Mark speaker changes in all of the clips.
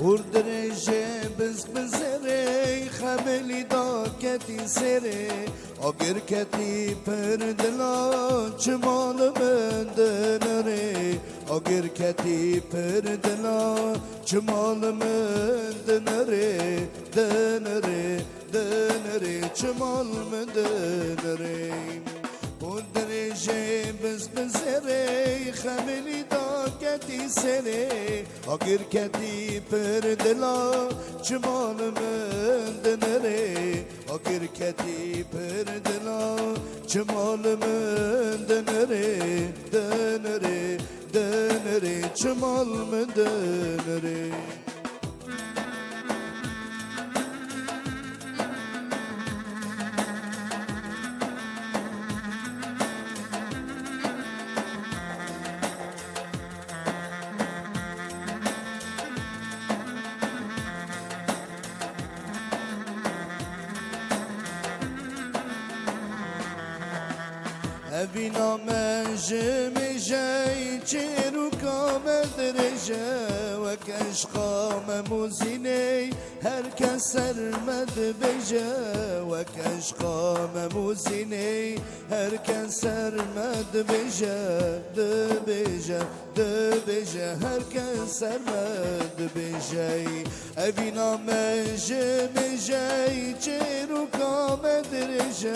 Speaker 1: وردرجه بز بزره خملی دا کتی سره آگر کتی پردلا چمال من دنره آگر کتی پردلا چمال من دنره دنره دنره چمال من دنره وردرجه بز بزره خملی دا کتی سره آگر کتی پردلا چمال من دنره آگر کتی پردلا چمال من دنره دنره دنره چمال من دنره Evina menje meje çeru kamed reje ve keşka memuzine herkes sermed beje ve keşka memuzine herkes sermed beje de beje de beje herkes sermed beje evina menje meje çeru kamed reje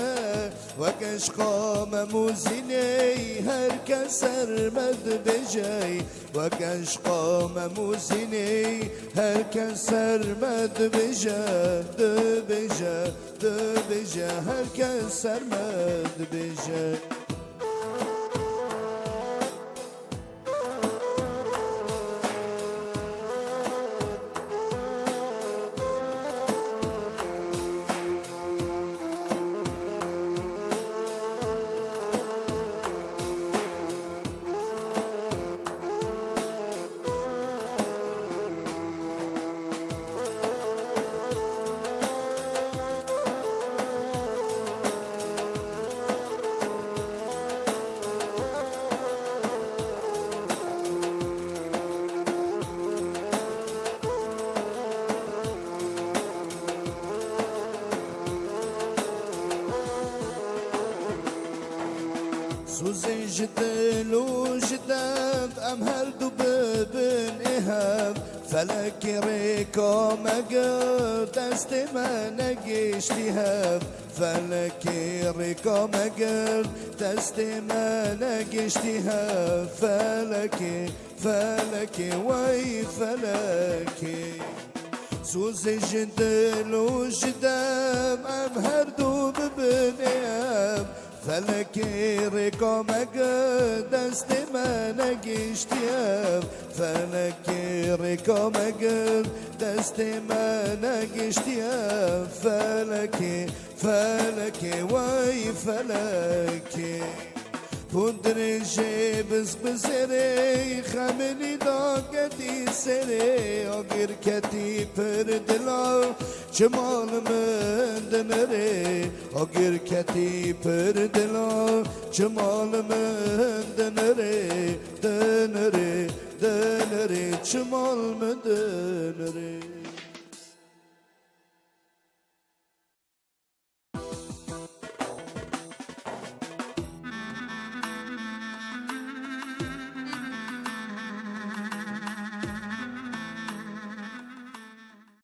Speaker 1: ve keşka memuzine موزینی هر کس سرمد بجای و کشقا موزینی هر کس سرمد بجا دو بجا دو بجا هر کس سرمد بجا سوزن جدل و جدب ام هر دو ببن اهم فلک ریکا مگر دست من نگشتی هم فلک ریکا مگر دست من نگشتی هم فلک فلک وای فلک سوزن جدل و جدب ام هر دو ببن اهم فلک ریکا مگر دست من نگشتیم فلک ریکا مگر دست من نگشتیم فلک فلک وای فلک پندرجه بز بزره خملی دا کتی سره آگر کتی پردلا چمال من دنره آگر کتی پردلا چمال من دنره دنره دنره چمال من دنره